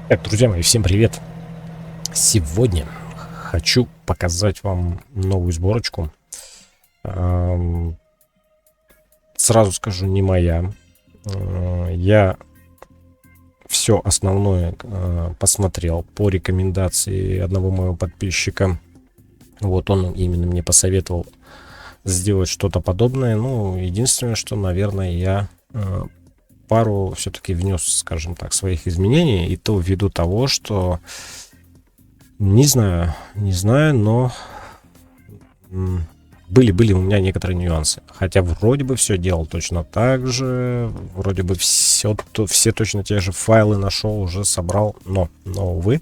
Так, друзья мои, всем привет! Сегодня хочу показать вам новую сборочку. Ам, Сразу скажу, не моя. Я все основное посмотрел по рекомендации одного моего подписчика. Вот он именно мне посоветовал сделать что-то подобное. Ну, единственное, что, наверное, я пару все-таки внес, скажем так, своих изменений. И то ввиду того, что не знаю, но были у меня некоторые нюансы. Хотя вроде бы все делал точно так же, вроде бы все точно те же файлы нашел, уже собрал, но увы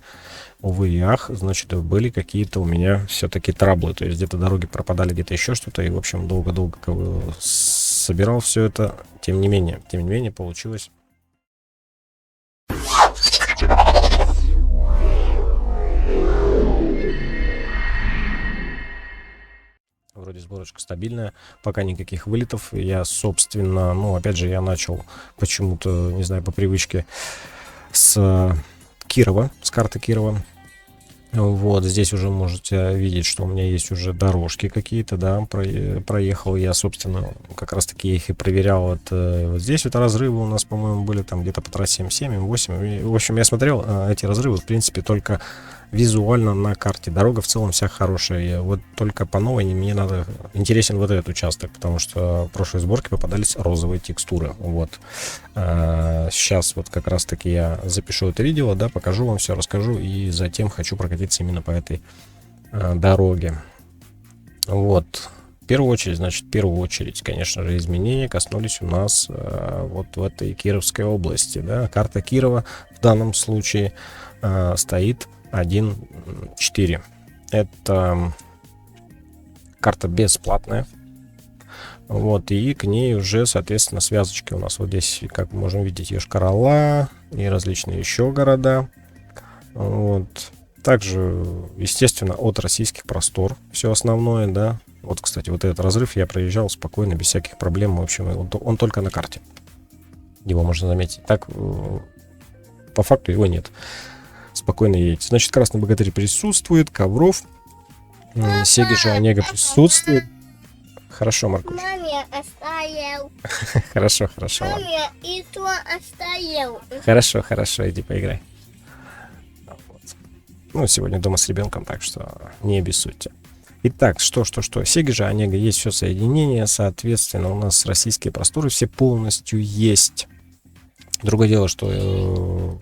и ах, значит, были какие-то у меня все-таки траблы. То есть где-то дороги пропадали, где-то еще что-то. И, в общем, долго-долго собирал все это. Тем не менее, получилось. Вроде сборочка стабильная, пока никаких вылетов. Я, собственно, опять же, я начал почему-то, не знаю, по привычке с Кирова, с карты Кирова. Вот, здесь уже можете видеть, что у меня есть уже дорожки какие-то, да, проехал я, собственно, как раз-таки их и проверял. Вот здесь вот разрывы у нас, по-моему, были там где-то по трассе М7, М8. В общем, я смотрел эти разрывы, в принципе, только визуально на карте. Дорога в целом вся хорошая. Вот только по новой мне надо интересен вот этот участок, потому что в прошлой сборке попадались розовые текстуры. Вот. Сейчас вот как раз-таки я запишу это видео, да, покажу вам все, расскажу, и затем хочу прокатиться именно по этой дороге. Вот. В первую очередь, конечно же, изменения коснулись у нас вот в этой Кировской области, да. Карта Кирова в данном случае стоит 1.4. Это карта бесплатная. Вот, и к ней уже, соответственно, связочки у нас вот здесь, как мы можем видеть, Йошкар-Ола и различные еще города. Вот. Также, естественно, от российских простор все основное, да. Вот, кстати, вот этот разрыв я проезжал спокойно, без всяких проблем. В общем, он только на карте. Его можно заметить. Так, по факту его нет. Спокойно едете. Значит, Красный Богатырь присутствует, Ковров, Сегежа Онега присутствует. Хорошо, Маркуш. Маме оставил. Хорошо. Маме и то оставил. Хорошо, иди поиграй. Вот. Ну, сегодня дома с ребенком, так что не обессудьте. Итак, что? Сегежа Онега есть все соединения, соответственно, у нас российские просторы все полностью есть. Другое дело, что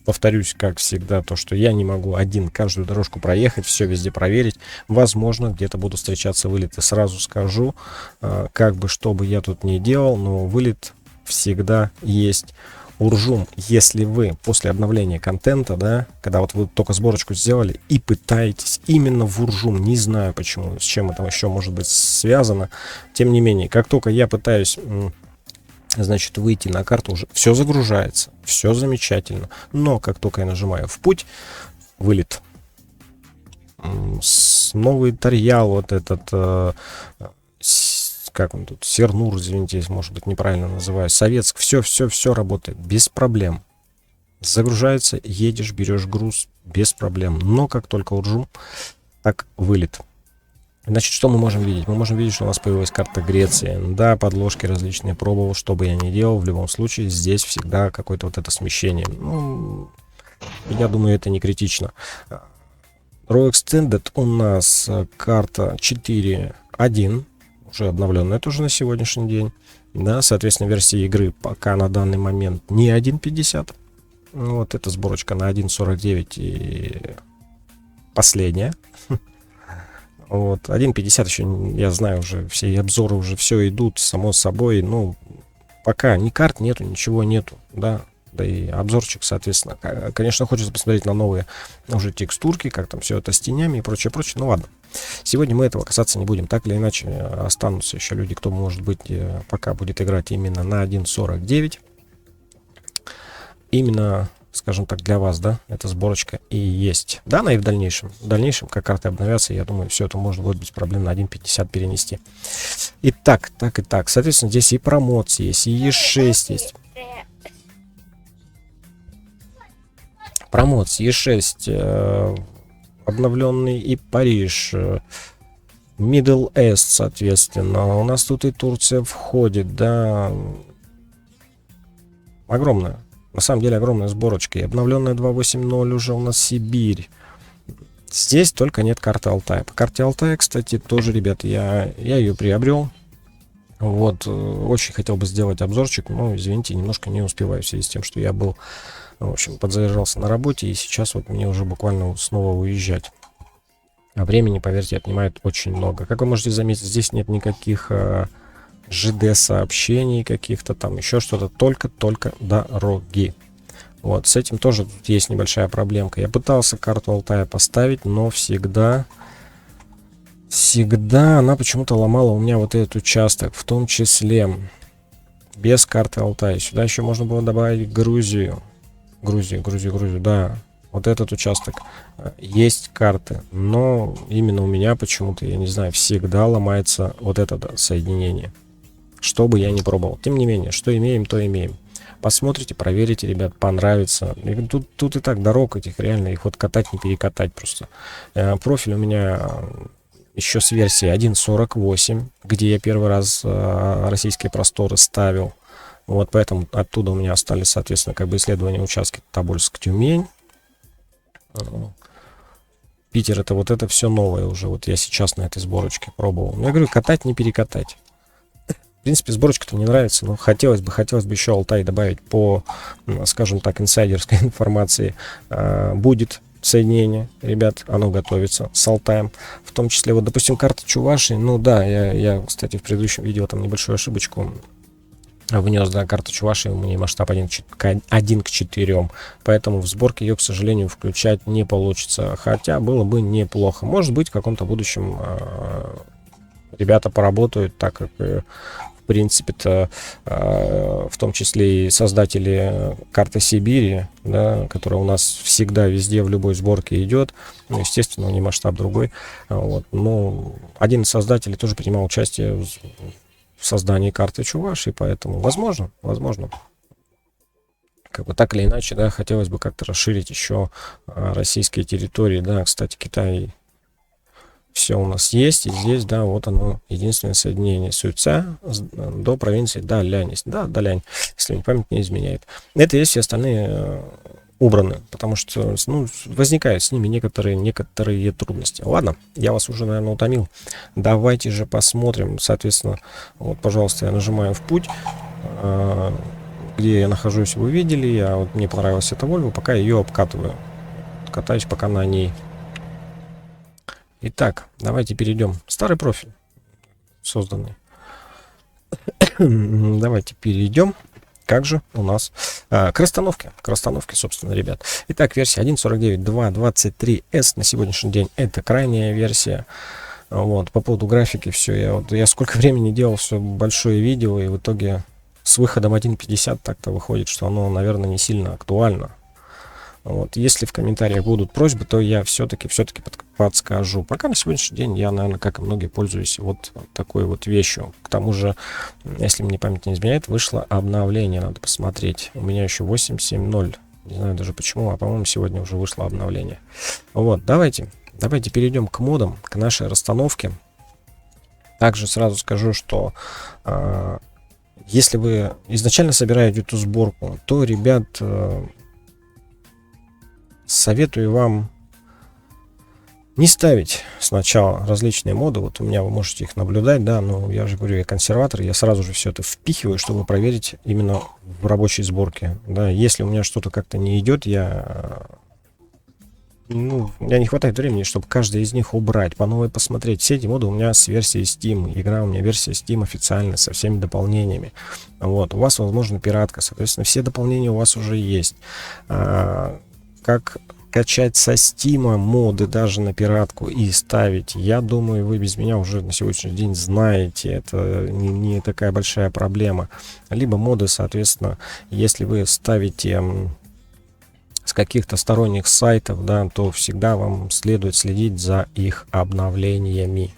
повторюсь, как всегда, то, что я не могу один каждую дорожку проехать, все везде проверить. Возможно, где-то будут встречаться вылеты. Сразу скажу, как бы, что бы я тут ни делал, но вылет всегда есть. Уржум, если вы после обновления контента, да, когда вот вы только сборочку сделали и пытаетесь именно в Уржум, не знаю почему, с чем это еще может быть связано, тем не менее, как только я пытаюсь... Значит, выйти на карту, уже все загружается, все замечательно. Но как только я нажимаю в путь, вылет. Новый Тарьял, вот этот, как он тут, Сернур, извините, может быть, неправильно называю, Советск, все работает без проблем. Загружается, едешь, берешь груз без проблем. Но как только Уржум, так вылет. Значит, что мы можем видеть? Мы можем видеть, что у нас появилась карта Греции. Да, подложки различные пробовал, что бы я ни делал, в любом случае здесь всегда какое-то вот это смещение. Ну, я думаю, это не критично. Raw Extended у нас карта 4.1, уже обновленная тоже на сегодняшний день. Да, соответственно, версия игры пока на данный момент не 1.50. Вот эта сборочка на 1.49 и последняя. Вот, 1.50 еще, я знаю, уже все обзоры уже все идут, само собой, ну, пока ни карт нету, ничего нету, да, и обзорчик, соответственно, конечно, хочется посмотреть на новые уже текстурки, как там все это с тенями и прочее, ну ладно, сегодня мы этого касаться не будем, так или иначе останутся еще люди, кто, может быть, пока будет играть именно на 1.49, именно... Скажем так, для вас, да, эта сборочка и есть. Да, она и в дальнейшем, как карты обновятся, я думаю, все это можно будет без проблем на 1.50 перенести. Итак, соответственно, здесь и промоции есть, и Е6 есть. Промоц E6 обновленный и Париж. Middle East, соответственно. У нас тут и Турция входит, да. Огромная. На самом деле огромная сборочка. И обновленная 2.8.0 уже у нас Сибирь. Здесь только нет карты Алтая. По карте Алтая, кстати, тоже, ребят, я ее приобрел. Вот, очень хотел бы сделать обзорчик, но, извините, немножко не успеваю в связи с тем, что я был, в общем, подзаряжался на работе, и сейчас вот мне уже буквально снова уезжать. А времени, поверьте, отнимает очень много. Как вы можете заметить, здесь нет никаких ЖД-сообщений, каких-то там еще что-то, только дороги. Вот, с этим тоже тут есть небольшая проблемка. Я пытался карту Алтая поставить, но всегда она почему-то ломала у меня вот этот участок, в том числе без карты Алтая. Сюда еще можно было добавить Грузию, да. Вот этот участок есть карты, но именно у меня почему-то, я не знаю, всегда ломается вот это соединение. Что бы я ни пробовал. Тем не менее, что имеем, то имеем. Посмотрите, проверите, ребят, понравится. И тут и так дорог этих реально, их вот катать не перекатать просто. Профиль у меня еще с версии 1.48, где я первый раз российские просторы ставил. Вот поэтому оттуда у меня остались, соответственно, как бы исследования участки Тобольск-Тюмень. Питер, это все новое уже. Вот я сейчас на этой сборочке пробовал. Я говорю, катать не перекатать. В принципе, сборочка-то мне нравится, но хотелось бы еще Алтай добавить по, скажем так, инсайдерской информации. Будет соединение, ребят, оно готовится с Алтаем. В том числе, вот, допустим, карта Чувашии. Ну да, я, кстати, в предыдущем видео там небольшую ошибочку внес, да, карта Чувашии, у меня масштаб 1 к 4, поэтому в сборке ее, к сожалению, включать не получится, хотя было бы неплохо. Может быть, в каком-то будущем ребята поработают, так как, в принципе-то, в том числе и создатели карты Сибири, да, которая у нас всегда везде в любой сборке идет, ну, естественно, у нее масштаб другой, вот, но один из создателей тоже принимал участие в создании карты Чувашии, поэтому возможно, как бы так или иначе, да, хотелось бы как-то расширить еще российские территории, да, кстати, Китай все у нас есть, и здесь, да, вот оно, единственное соединение Суйца до провинции Далянь, да, Далянь, если память не изменяет. Это есть, все остальные убраны, потому что, ну, возникают с ними некоторые трудности. Ладно, я вас уже, наверное, утомил. Давайте же посмотрим, соответственно, вот, пожалуйста, я нажимаю в путь, где я нахожусь, вы видели, вот мне понравилась эта Volvo, пока ее обкатываю, катаюсь пока на ней. Итак, давайте перейдем. Старый профиль созданный. Давайте перейдем. Как же у нас к расстановке, собственно, ребят. Итак, версия 1.49.2.23s на сегодняшний день это крайняя версия. Вот, по поводу графики все. Я сколько времени делал все большое видео, и в итоге с выходом 1.50 так-то выходит, что оно, наверное, не сильно актуально. Вот, если в комментариях будут просьбы, то я все-таки подскажу. Пока на сегодняшний день я, наверное, как и многие, пользуюсь вот такой вот вещью. К тому же, если мне память не изменяет, вышло обновление, надо посмотреть. У меня еще 8.7.0. Не знаю даже почему, а по-моему сегодня уже вышло обновление. Вот, давайте перейдем к модам, к нашей расстановке. Также сразу скажу, что если вы изначально собираете эту сборку, то, ребят, советую вам не ставить сначала различные моды. Вот у меня вы можете их наблюдать, да, но я же говорю, я консерватор, я сразу же все это впихиваю, чтобы проверить именно в рабочей сборке. Да, если у меня что-то как-то не идет, у меня не хватает времени, чтобы каждый из них убрать, по новой посмотреть. Все эти моды у меня с версией Steam. Игра у меня версия Steam официальная, со всеми дополнениями. Вот, у вас, возможно, пиратка, соответственно, все дополнения у вас уже есть. Как качать со Steam моды даже на пиратку и ставить, я думаю, вы без меня уже на сегодняшний день знаете, это не такая большая проблема. Либо моды, соответственно, если вы ставите с каких-то сторонних сайтов, да, то всегда вам следует следить за их обновлениями.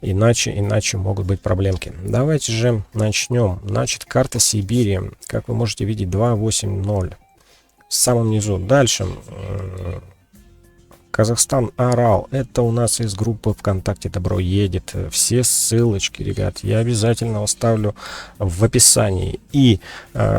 Иначе могут быть проблемки. Давайте же начнем. Значит, карта Сибири, как вы можете видеть, 2.8.0. в самом низу. Дальше. Казахстан Арал. Это у нас из группы ВКонтакте «Добро едет». Все ссылочки, ребят, я обязательно оставлю в описании. И,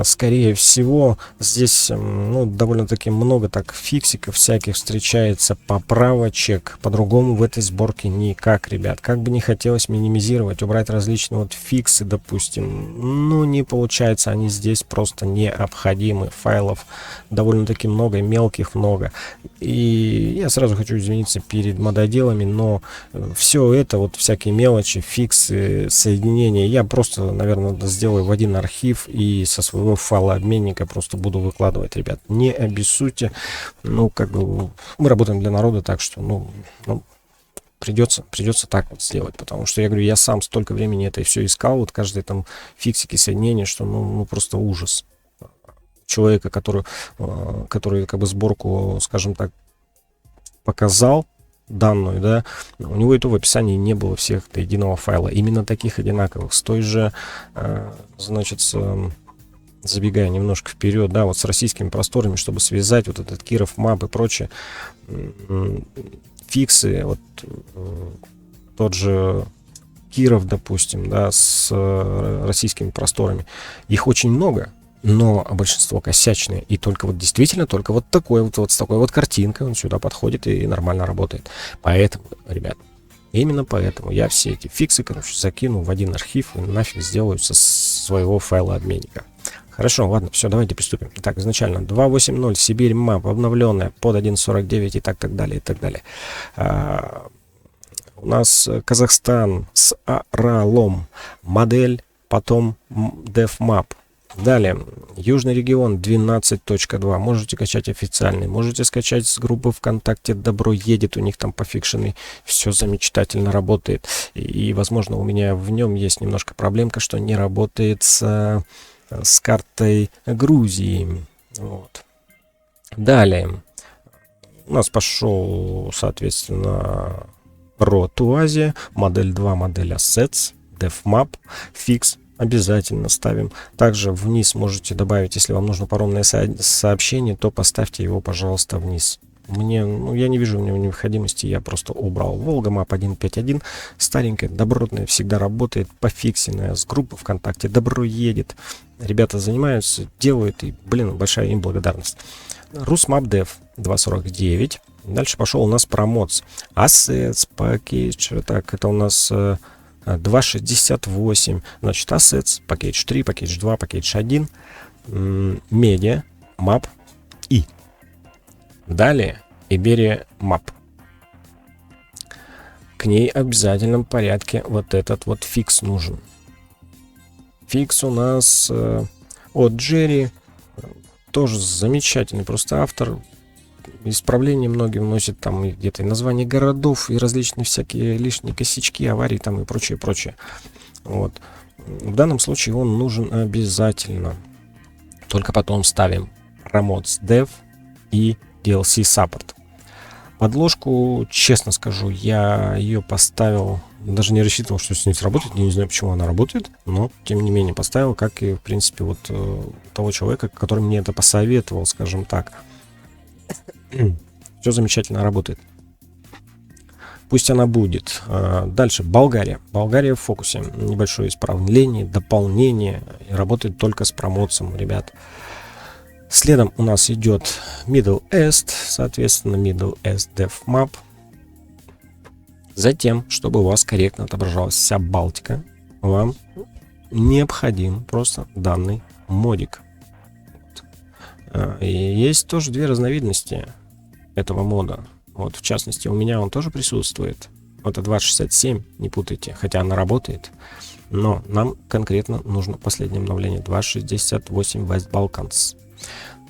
скорее всего, здесь, ну, довольно-таки много так фиксиков всяких встречается, поправочек. По-другому в этой сборке никак, ребят. Как бы не хотелось минимизировать, убрать различные вот фиксы, допустим, ну, не получается. Они здесь просто необходимы. Файлов довольно-таки много, мелких много. И я сразу хочу извиниться перед мододелами, но все это, вот всякие мелочи, фиксы, соединения, я просто, наверное, сделаю в один архив и со своего файлообменника просто буду выкладывать, ребят. Не обессудьте, ну, как бы, мы работаем для народа, так что, ну придется так вот сделать, потому что, я говорю, я сам столько времени это все искал, вот каждый там фиксики, соединения, что, ну просто ужас. Человека, который как бы сборку, скажем так, показал данную, да, у него и то в описании не было всех до единого файла, именно таких одинаковых, с той же, значит, забегая немножко вперед, да, вот с российскими просторами, чтобы связать вот этот Киров мап и прочее, фиксы, вот тот же Киров, допустим, да, с российскими просторами, их очень много. Но большинство косячные. И только вот действительно, только вот такой вот с такой вот картинкой он сюда подходит и нормально работает. Поэтому, ребят, именно поэтому я все эти фиксы, короче, закину в один архив и нафиг сделаю со своего файлообменника. Хорошо, ладно, все, давайте приступим. Итак, изначально 2.8.0, Сибирь мап, обновленная под 1.49 и так далее, и так далее. У нас Казахстан с Аралом, модель, потом DevMap. Далее, Южный регион 12.2. Можете качать официальный, можете скачать с группы ВКонтакте «Добро едет», у них там пофикшенный, все замечательно работает. И, возможно, у меня в нем есть немножко проблемка, что не работает с картой Грузии. Вот. Далее, у нас пошел, соответственно, RO Азия, модель 2, модель Assets, DevMap, Fix. Обязательно ставим. Также вниз можете добавить, если вам нужно паромное сообщение, то поставьте его, пожалуйста, вниз. Я не вижу в него необходимости, я просто убрал. Волга мап 1.5.1, старенькая, добротная, всегда работает, пофиксенная, с группы ВКонтакте «Добро едет». Ребята занимаются, делают, и, большая им благодарность. RusMapDev 2.49. Дальше пошел у нас промоц. Assets, Package, так, это у нас 2.68, значит, Assets, Package 3, Package 2, Package 1, Media, Map и далее Iberia Map. К ней в обязательном порядке вот этот вот фикс нужен. Фикс у нас от Джерри, тоже замечательный, просто автор. Исправления многие вносят там где-то и названия городов, и различные всякие лишние косячки, аварии там и прочее. Вот. В данном случае он нужен обязательно. Только потом ставим Promotes Dev и DLC Support. Подложку, честно скажу, я ее поставил, даже не рассчитывал, что с ней сработает, я не знаю, почему она работает, но, тем не менее, поставил, как и, в принципе, вот того человека, который мне это посоветовал, скажем так. Все замечательно работает. Пусть она будет. Дальше Болгария. Болгария в фокусе. Небольшое исправление, дополнение. И работает только с промоцией, ребят. Следом у нас идет Middle East. Соответственно, Middle East DevMap. Затем, чтобы у вас корректно отображалась вся Балтика, вам необходим просто данный модик. И есть тоже две разновидности этого мода. Вот, в частности, у меня он тоже присутствует. Это 2.67, не путайте, хотя она работает. Но нам конкретно нужно последнее обновление 2.68 West Balkans.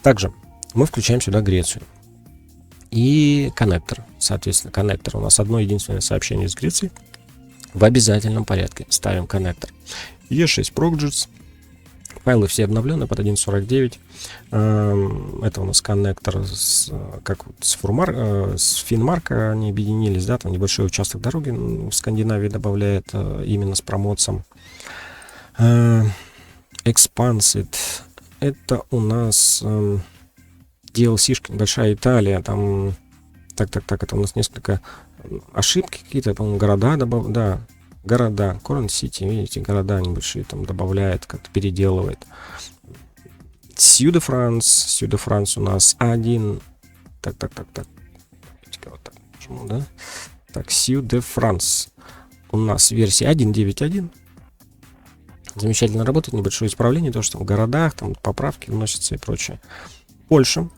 Также мы включаем сюда Грецию. И коннектор. Соответственно, коннектор. У нас одно единственное сообщение из Греции. В обязательном порядке ставим коннектор. E6 Proxys. Файлы все обновлены под 1.49. Это у нас коннектор с Финмарка. Они объединились, да, там небольшой участок дороги в Скандинавии добавляет именно с промоцией. Expansed. Это у нас DLC-шка небольшая, Италия, там, так, это у нас несколько ошибки какие-то, по-моему, да, города, Корн-Сити, видите, города небольшие там добавляет, как-то переделывает. Сью-де-Франс у нас один, так, вот так нажму, да, так, Сью-де-Франс у нас версия 1.9.1. Замечательно работает, небольшое исправление, то, что в городах, там поправки вносятся и прочее. Польша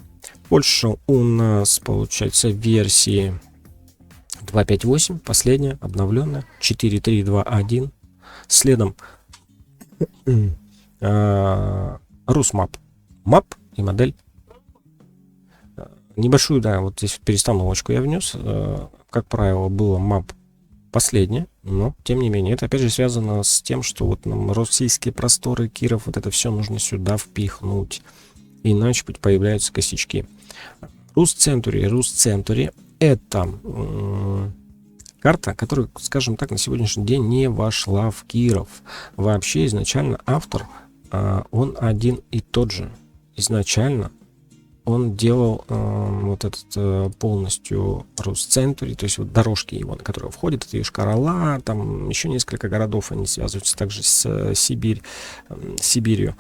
у нас, получается, версии 2.5.8, последняя, обновленная, 4.3.2.1. Следом Русмап. Мап и модель. Небольшую, да, вот здесь перестановочку я внес. Как правило, было мап последнее, но, тем не менее, это опять же связано с тем, что вот нам российские просторы, Киров, вот это все нужно сюда впихнуть, иначе появляются косячки. Rus — это карта, которая, скажем так, на сегодняшний день не вошла в Киров. Вообще, изначально автор, он один и тот же. Изначально он делал вот этот полностью Рус-Центури, то есть вот дорожки его, на которые входят, это Йошкар-Ола, там еще несколько городов, они связываются также с Сибирью.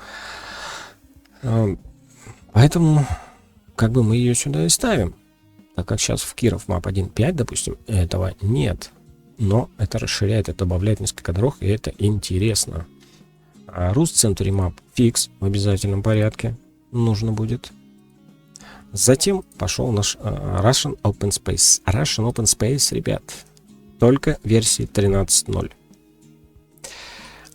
Поэтому как бы мы ее сюда и ставим. Так как сейчас в Киров Map 1.5, допустим, этого нет. Но это расширяет, это добавляет несколько дорог, и это интересно. Rus-Century Map фикс в обязательном порядке нужно будет. Затем пошел наш Russian Open Space. Russian Open Space, ребят, только версии 13.0.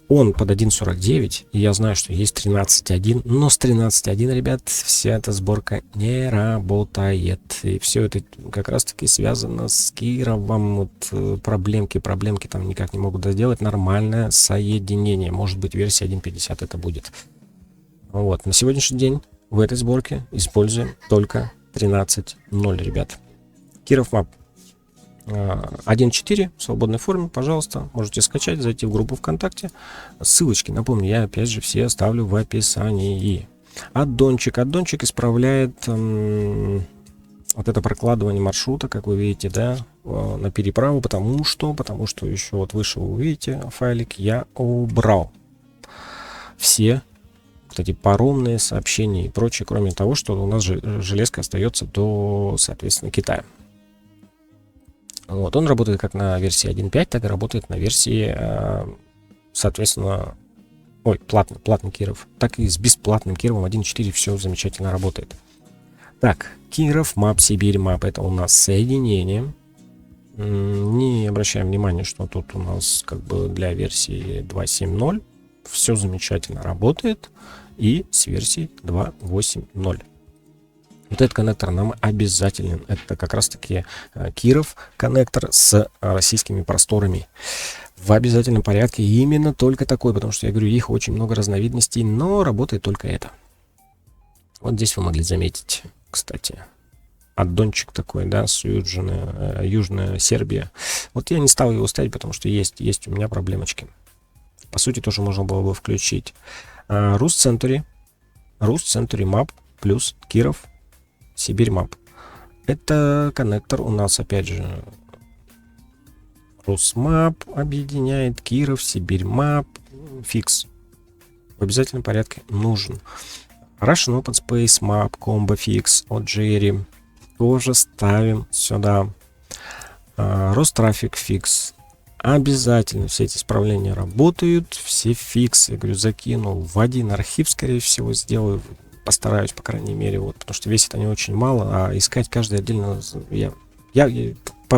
Он под 1.49, и я знаю, что есть 13.1, но с 13.1, ребят, вся эта сборка не работает. И все это как раз-таки связано с Кировом. Вот проблемки там никак не могут сделать нормальное соединение. Может быть, версия 1.50 это будет. Вот, на сегодняшний день в этой сборке используем только 13.0, ребят. Киров Map 1.4 в свободной форме, пожалуйста, можете скачать, зайти в группу ВКонтакте. Ссылочки, напомню, я опять же все оставлю в описании. Аддончик исправляет вот это прокладывание маршрута, как вы видите, да, на переправу, потому что еще вот выше вы увидите файлик, я убрал все вот эти паромные сообщения и прочее, кроме того, что у нас железка остается до, соответственно, Китая. Вот, он работает как на версии 1.5, так и работает на версии, соответственно, платный Киров, так и с бесплатным Кировом 1.4 все замечательно работает. Так, Киров Map, Сибирь Map, это у нас соединение. Не обращаем внимания, что тут у нас как бы для версии 2.7.0 все замечательно работает, и с версией 2.8.0. Вот этот коннектор нам обязателен. Это как раз-таки Киров коннектор с российскими просторами. В обязательном порядке именно только такой, потому что я говорю, их очень много разновидностей, но работает только это. Вот здесь вы могли заметить, кстати, аддончик такой, да, с Южная Сербия. Вот я не стал его ставить, потому что есть у меня проблемочки. По сути, тоже можно было бы включить. Rus-Century Map плюс Киров Сибирь Map. Это коннектор у нас, опять же, Русмап объединяет Киров, Сибирь Map, фикс. В обязательном порядке нужен. Russian Open Space Map, Combo Fix от Jerry тоже ставим сюда. Рострафик фикс. Обязательно все эти исправления работают, все фиксы, я говорю, закинул в один архив, скорее всего, сделаю. Постараюсь, по крайней мере, вот, потому что весит они очень мало, а искать каждый отдельно,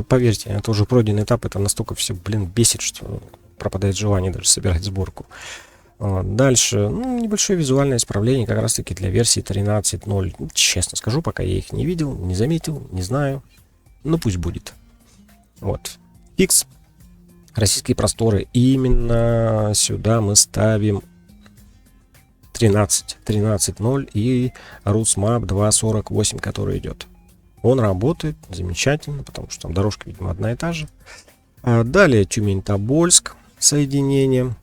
поверьте, это уже пройденный этап, это настолько все, бесит, что пропадает желание даже собирать сборку. Дальше, небольшое визуальное исправление, как раз таки для версии 13.0. Честно скажу, пока я их не видел, не заметил, не знаю, но пусть будет. Вот, фикс, российские просторы, именно сюда мы ставим 13.0 и Rus-Map 2.48, который идет. Он работает замечательно, потому что там дорожка, видимо, одна и та же. Далее Тюмень-Тобольск соединение.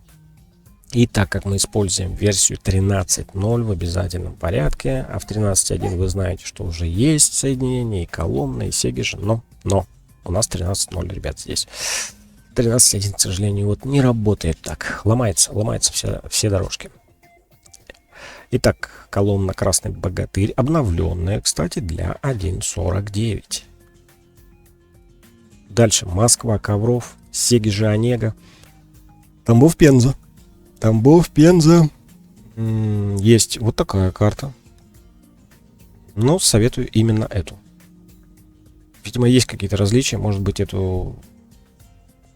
И так как мы используем версию 13.0 в обязательном порядке, а в 13.1 вы знаете, что уже есть соединение и колонна, и сегежи, но у нас 13.0, ребят, здесь. 13.1, к сожалению, вот не работает так. Ломается все дорожки. Итак, колонна Красный Богатырь, обновленная, кстати, для 1.49. Дальше Москва Ковров, Сегежи Онега, Тамбов Пенза. Тамбов Пенза. Есть вот такая карта. Но советую именно эту. Видимо, есть какие-то различия. Может быть, эту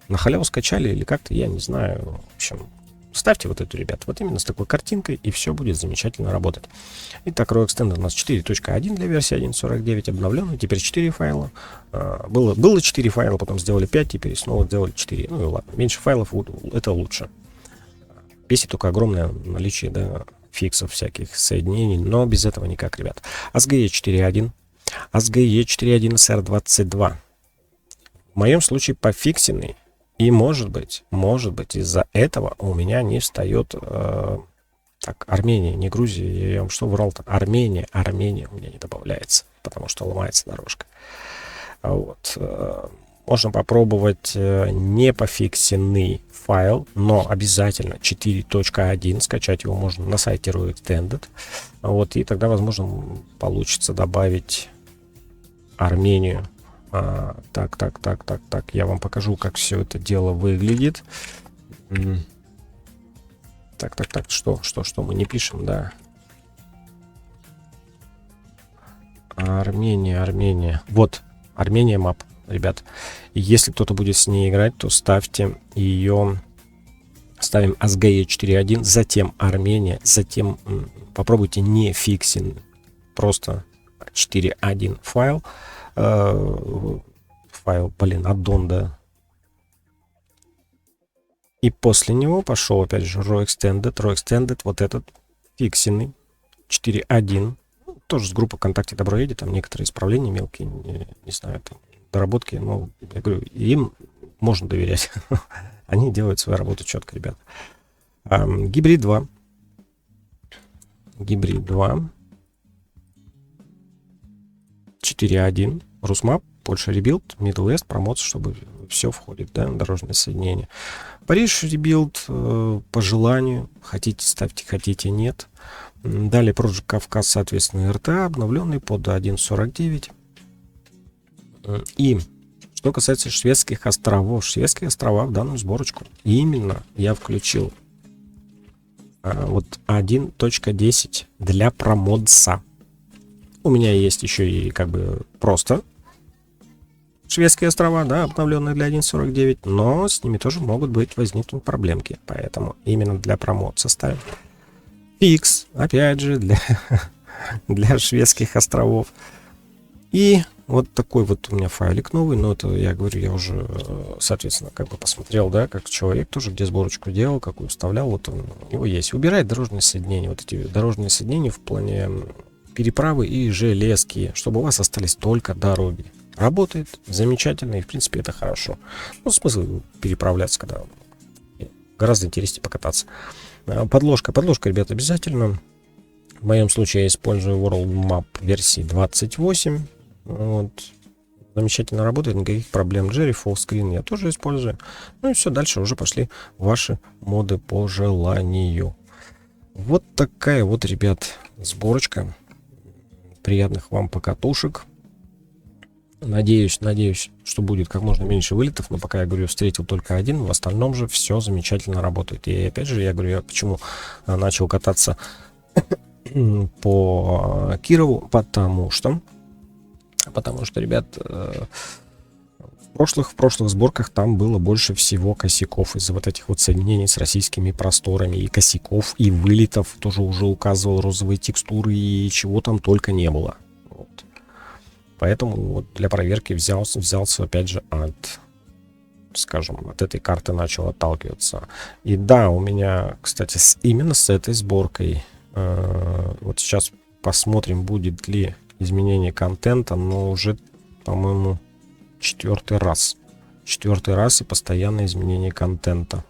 на халяву скачали или как-то, я не знаю. В общем, ставьте вот эту, ребят, вот именно с такой картинкой, и все будет замечательно работать. Итак, Raw Extended у нас 4.1 для версии 1.49, обновленный. Теперь 4 файла. Было 4 файла, потом сделали 5, теперь снова сделали 4. Ну и ладно, меньше файлов, это лучше. Бесит только огромное наличие, да, фиксов, всяких соединений, но без этого никак, ребят. ASGE 4.1, ASGE 4.1 SR22. В моем случае пофиксенный, и может быть, из-за этого у меня не встает, так, Армения, не Грузия, я вам что врал-то? Армения у меня не добавляется, потому что ломается дорожка. Вот. Можно попробовать не пофиксенный файл, но обязательно 4.1. Скачать его можно на сайте Raw Extended. Вот, и тогда, возможно, получится добавить Армению. Так. Я вам покажу, как все это дело выглядит. Так. Что мы не пишем, да? Армения. Вот, Армения map. Ребят, если кто-то будет с ней играть, то ставьте ее, ставим ASGE 4.1, затем Армения, затем попробуйте не фиксин, просто 4.1 файл, аддон, да. И после него пошел, опять же, Raw Extended, вот этот фиксенный 4.1, тоже с группы ВКонтакте Добро едет, там некоторые исправления мелкие, не знаю, там доработки, но я говорю, им можно доверять. Они делают свою работу четко, ребят. Гибрид 2. 4.1. Русмап, Польша ребилд, Middle West, промоция, чтобы все входит, да, дорожное соединение. Париж ребилд, по желанию. Хотите, ставьте, хотите, нет. Далее Project Кавказ, соответственно, РТА, обновленный под 1.49. И что касается шведских островов, шведские острова в данную сборочку именно я включил вот 1.10 для промодса. У меня есть еще и как бы просто шведские острова, да, обновленные для 1.49, но с ними тоже могут возникнуть проблемки, поэтому именно для промодса ставим. Фикс, опять же, для шведских островов. И вот такой вот у меня файлик новый, но это, я говорю, я уже, соответственно, как бы посмотрел, да, как человек тоже, где сборочку делал, какую вставлял, вот он, у него есть. Убирает дорожные соединения, вот эти дорожные соединения в плане переправы и железки, чтобы у вас остались только дороги. Работает замечательно, и в принципе это хорошо. Ну, смысл переправляться, когда гораздо интереснее покататься. Подложка, ребята, обязательно. В моем случае я использую World Map версии 28. Вот. Замечательно работает, никаких проблем. Jerry Full Screen я тоже использую. Ну и все, дальше уже пошли ваши моды по желанию. Вот такая вот, ребят, сборочка. Приятных вам покатушек. Надеюсь, что будет как можно меньше вылетов, но пока, я говорю, встретил только один, в остальном же все замечательно работает. И опять же, я говорю, я почему начал кататься по Кирову, потому что, ребят, в прошлых сборках там было больше всего косяков из-за вот этих вот соединений с российскими просторами, и косяков, и вылетов, тоже уже указывал розовые текстуры, и чего там только не было. Вот. Поэтому вот для проверки взялся опять же от этой карты начал отталкиваться. И да, у меня, кстати, именно с этой сборкой, вот сейчас посмотрим, будет ли изменение контента, но уже, по-моему, четвертый раз и постоянное изменение контента.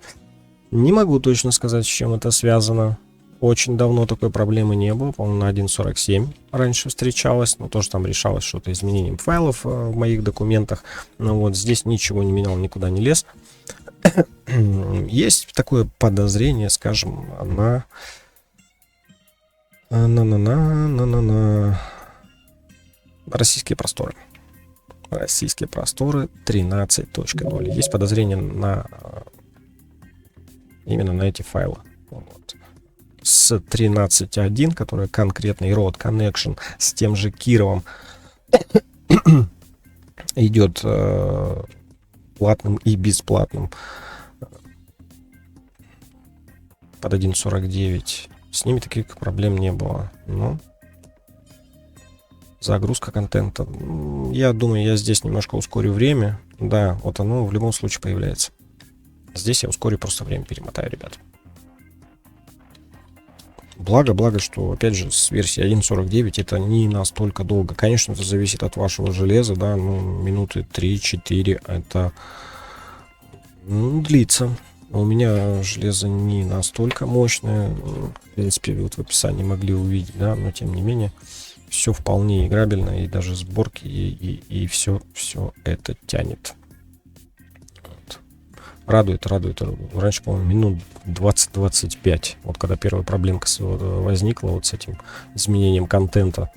Не могу точно сказать, с чем это связано. Очень давно такой проблемы не было. По-моему, на 1.47 раньше встречалось. Но тоже там решалось что-то изменением файлов в моих документах. Но вот здесь ничего не менял, никуда не лез. Есть такое подозрение, скажем, на российские просторы. Российские просторы 13.0. Есть подозрение именно на эти файлы. Вот. С 13.1, которая конкретный Road Connection с тем же Кировом идет платным и бесплатным под 1.49. С ними таких проблем не было. Но загрузка контента. Я думаю, я здесь немножко ускорю время. Да, вот оно в любом случае появляется. Здесь я ускорю, просто время перемотаю, ребят. Благо, что, опять же, с версии 1.49 это не настолько долго. Конечно, это зависит от вашего железа, да, ну, минуты 3-4 это длится. У меня железо не настолько мощное. В принципе, вот в описании могли увидеть, да, но тем не менее, все вполне играбельно, и даже сборки, и все это тянет. Вот. Радует. Раньше, по-моему, минут 20-25. Вот когда первая проблемка возникла вот с этим изменением контента.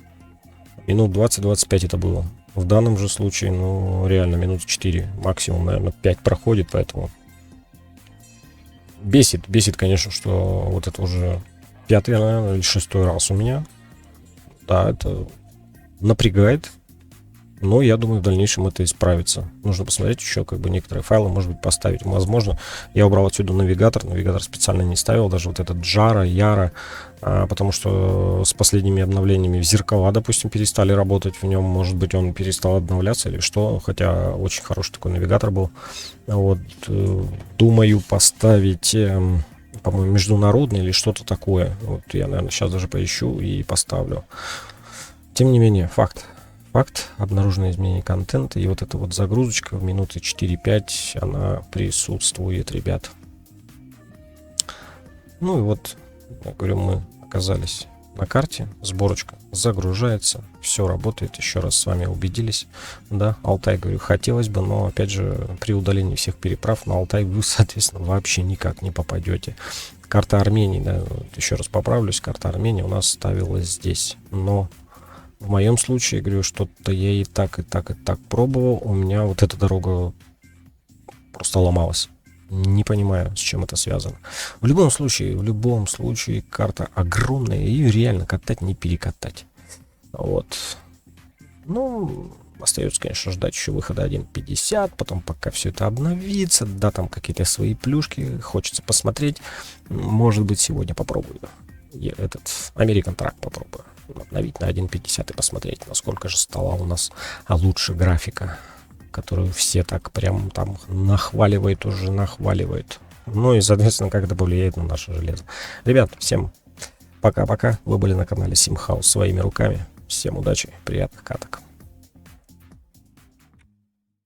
Минут 20-25 это было. В данном же случае, ну, реально, минут 4, максимум, наверное, 5 проходит, поэтому бесит, конечно, что вот это уже 5-й, наверное, или 6-й раз у меня. Да, это напрягает. Но я думаю, в дальнейшем это исправится. Нужно посмотреть еще, как бы, некоторые файлы, может быть, поставить. Возможно, я убрал отсюда навигатор. Навигатор специально не ставил, даже вот этот Jara, Yara, потому что с последними обновлениями зеркала, допустим, перестали работать в нем. Может быть, он перестал обновляться или что. Хотя очень хороший такой навигатор был. Вот, думаю поставить, по-моему, международный или что-то такое. Вот я, наверное, сейчас даже поищу и поставлю. Тем не менее, факт, обнаружено изменение контента, и вот эта вот загрузочка в минуты 4-5, она присутствует, ребят. Ну и вот, я говорю, мы оказались на карте, сборочка загружается, все работает, еще раз с вами убедились, да, Алтай, говорю, хотелось бы, но, опять же, при удалении всех переправ на Алтай вы, соответственно, вообще никак не попадете. Карта Армении, да, вот еще раз поправлюсь, карта Армении у нас ставилась здесь, но в моем случае, говорю, что-то я и так пробовал. У меня вот эта дорога просто ломалась. Не понимаю, с чем это связано. В любом случае, карта огромная. Ее реально катать, не перекатать. Вот. Ну, остается, конечно, ждать еще выхода 1.50. Потом, пока все это обновится. Да, там какие-то свои плюшки. Хочется посмотреть. Может быть, сегодня попробую. Этот American Truck попробую обновить на 1.50 и посмотреть, насколько же стала у нас лучше графика, которую все так прям там нахваливают. Ну и, соответственно, как это повлияет на наше железо. Ребят, всем пока-пока. Вы были на канале SimHouse своими руками. Всем удачи, приятных каток.